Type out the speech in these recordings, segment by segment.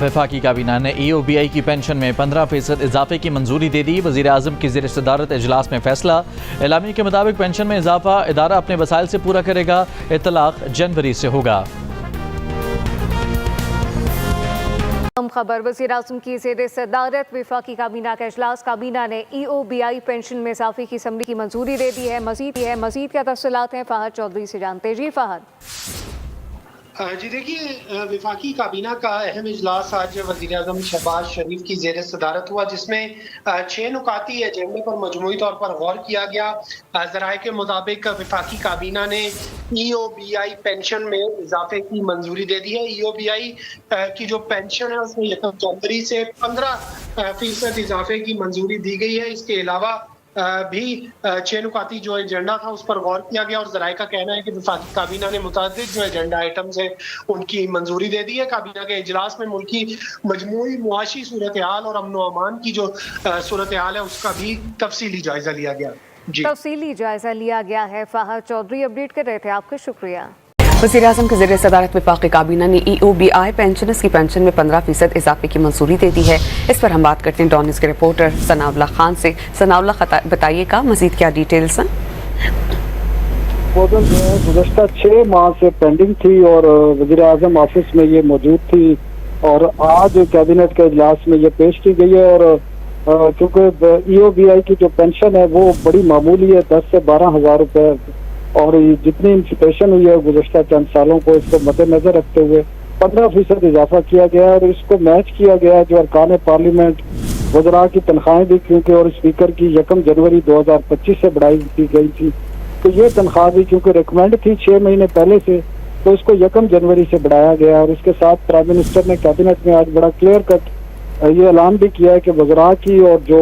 वफाकी काबीना ने EOBI की पेंशन में 15% इजाफे की मंजूरी दे दी। वज़ीर आज़म की ज़ेर सदारत इजलास में फैसला। एलामी के मुताबिक पेंशन में इजाफा इदारा अपने वसाइल से पूरा करेगा। इतलाक जनवरी से होगा। खबर वज़ीर आज़म की ज़ेर सदारत वफाकी काबीना का इजलास। काबीना ने EOBI पेंशन में इजाफे की असम्बली की मंजूरी दे दी है। मज़ीद क्या तफसीलात हैं, फ़हद चौधरी से जानते। जी फ़हद। जी देखिए, वफाकी काबीना का अहम इजलास आज वज़ीर आज़म शहबाज शरीफ की ज़ेर सदारत हुआ, जिसमें 6 नुकाती एजेंडे पर मजमूई तौर पर गौर किया गया। ज़राए के मुताबिक वफाकी काबीना ने EOBI पेंशन में इजाफे की मंजूरी दे दी है। EOBI की जो पेंशन है उसमें 1 जनवरी से 15% इजाफे की मंजूरी दी गई है। इसके अलावा भी 6 नुकाती जो एजेंडा था उस पर गौर किया गया और ज़राए का कहना है कि वफाकी काबीना ने मुतादिद जो एजेंडा आइटम्स है उनकी मंजूरी दे दी है। काबीना के इजलास में मुल्की मजमूई मुआशी सूरत हाल और अमन व अमान की जो सूरत हाल है उसका भी तफसीली जायजा लिया गया। तफसीली जायजा लिया गया है। फ़हद चौधरी अपडेट कर रहे थे, आपका शुक्रिया। वज़ीर-ए-आज़म की ज़ेर सदारत वफाकी काबीना ने EOBI पेंशनर्स की पेंशन में 15% इजाफे की मंजूरी दे दी है। इस पर हम बात करते हैं डॉनिस के रिपोर्टर सनाउल्लाह खान से। सनाउल्लाह, बताइएगा मज़ीद क्या डिटेल्स हैं? गुज़श्ता 6 माह से पेंडिंग थी और वज़ीर-ए-आज़म ऑफिस में ये मौजूद थी और आज कैबिनेट के इजलास में ये पेश की गई है। और क्योंकि EOBI की जो पेंशन है वो बड़ी मामूली है, 10 से 12 हज़ार रुपये, और जितनी इंफ्लेशन हुई है गुज़श्ता चंद सालों को, इसको मद्देनजर रखते हुए 15% इजाफा किया गया है और इसको मैच किया गया है जो अरकान पार्लियामेंट वज़रा की तनख्वाहें भी, क्योंकि और स्पीकर की 1 जनवरी 2025 से बढ़ाई की गई थी, तो ये तनख्वाह भी क्योंकि रिकमेंड थी 6 महीने पहले से, तो इसको 1 जनवरी से बढ़ाया गया। और इसके साथ प्राइम मिनिस्टर ने कैबिनेट में आज बड़ा क्लियर कट ये ऐलान भी किया है कि वज़रा की और जो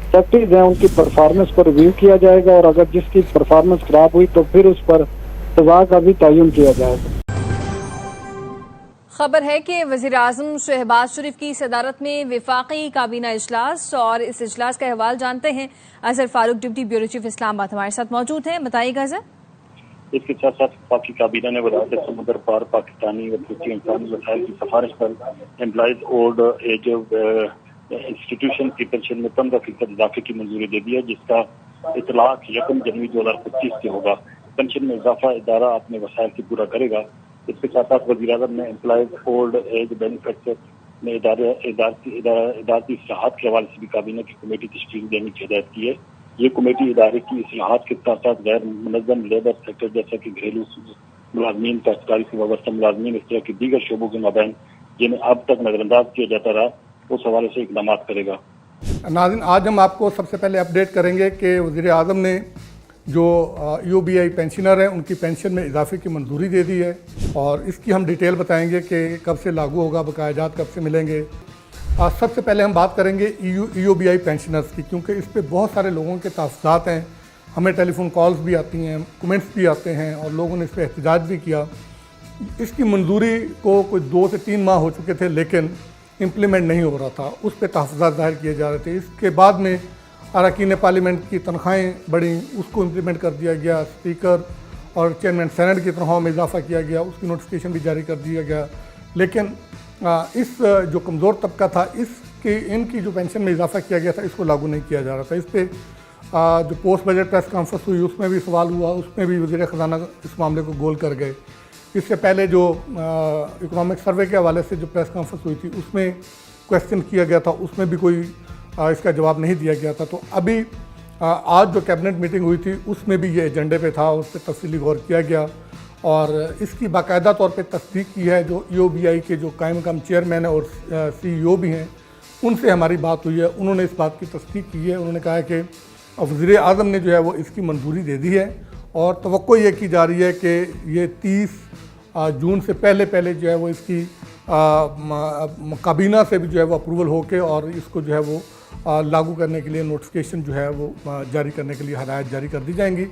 सेक्रेटरीज हैं उनकी परफॉर्मेंस को रिव्यू किया जाएगा और अगर जिसकी परफॉर्मेंस खराब हुई तो फिर उस पर सजा का भी तयन किया जाएगा। खबर है कि वज़ीर आज़म शहबाज शरीफ की सदारत में वफाकी काबीना इजलास, और इस इजलास का अहवाल जानते हैं। Azhar Farooq deputy bureau chief Islamabad हमारे साथ मौजूद हैं, बताइएगा अजहर। इसके साथ साथ वफाकी काबीना ने वज़ारत समुद्र पार पाकिस्तानी व दूसरी इंसानी वसाइल की सिफारिश पर एम्प्लॉइज ओल्ड एज इंस्टीट्यूशन की पेंशन में 15% इजाफे की मंजूरी दे दी है, जिसका इतलाक 1 जनवरी 2025 से होगा। पेंशन में इजाफा इदारा अपने वसाइल से पूरा करेगा। इसके साथ साथ वज़ीर-ए-आज़म ने एम्प्लॉइज ओल्ड एज बेनिफिट में इदारती इस्लाहात के हवाले से भी काबीना की कमेटी तश्कील देने की हिदायत की है। ये कमेटी इदारे की इस्लाहात के साथ साथ गैर मुनज़्ज़म लेबर सेक्टर जैसा कि घरेलू मुलाजमीन, काश्तकारी से वाबस्ता मुलाजमीन, इस तरह के दीगर शोबों के माबैन जिन्हें अब तक नजरअंदाज किया जाता रहा, उस हवाले से इक़दाम करेगा। नाज़रीन, आज हम आपको सबसे पहले अपडेट करेंगे कि वज़ीर-ए-आज़म ने जो EOBI पेंशनर हैं उनकी पेंशन में इजाफे की मंजूरी दे दी है और इसकी हम डिटेल बताएंगे कि कब से लागू होगा, बकायाजात कब से मिलेंगे। सबसे पहले हम बात करेंगे EOBI पेंशनर्स की, क्योंकि इस पर बहुत सारे लोगों के तहफ़्फ़ुज़ात हैं। हमें टेलीफोन कॉल्स भी आती हैं, कमेंट्स भी आते हैं और लोगों ने इस पर एहतजाज भी किया। इसकी मंजूरी को कोई 2 से 3 माह हो चुके थे लेकिन इम्प्लीमेंट नहीं हो रहा था, उस पर तहफ़्फ़ुज़ात ज़ाहिर किए जा रहे थे। इसके बाद में अरकान पार्लियामेंट की तनख्वाहें बढ़ी, उसको इम्प्लीमेंट कर दिया गया। स्पीकर और चेयरमैन सेनेट की तनख्वाहों में इजाफा किया गया, उसकी नोटिफिकेशन भी जारी कर दिया गया। लेकिन इस जो कमज़ोर तबका था इनकी जो पेंशन में इजाफा किया गया था इसको लागू नहीं किया जा रहा था। इस पर जो पोस्ट बजट प्रेस कॉन्फ्रेंस हुई उसमें भी सवाल हुआ, उसमें भी वज़ीर ख़ज़ाना इस मामले को गोल कर गए। इससे पहले जो इकोनॉमिक सर्वे के हवाले से जो प्रेस कॉन्फ्रेंस हुई थी उसमें क्वेश्चन किया गया था, उसमें भी कोई इसका जवाब नहीं दिया गया था। तो अभी आज जो कैबिनेट मीटिंग हुई थी उसमें भी ये एजेंडे पे था, उस पर तफसीली गौर किया गया और इसकी बाकायदा तौर पे तस्दीक की है। जो EOBI के जो कायम मकाम चेयरमैन और CEO भी हैं उनसे हमारी बात हुई है, उन्होंने इस बात की तस्दीक की है। उन्होंने कहा है कि वज़ीर-ए-आज़म ने जो है वो इसकी मंजूरी दे दी है और तवक्को ये की जा रही है कि ये 30 जून से पहले जो है वो इसकी काबीना से भी जो है वो अप्रूवल होके और इसको जो है वो लागू करने के लिए नोटिफिकेशन जो है वो जारी करने के लिए हदायत जारी कर दी जाएंगी।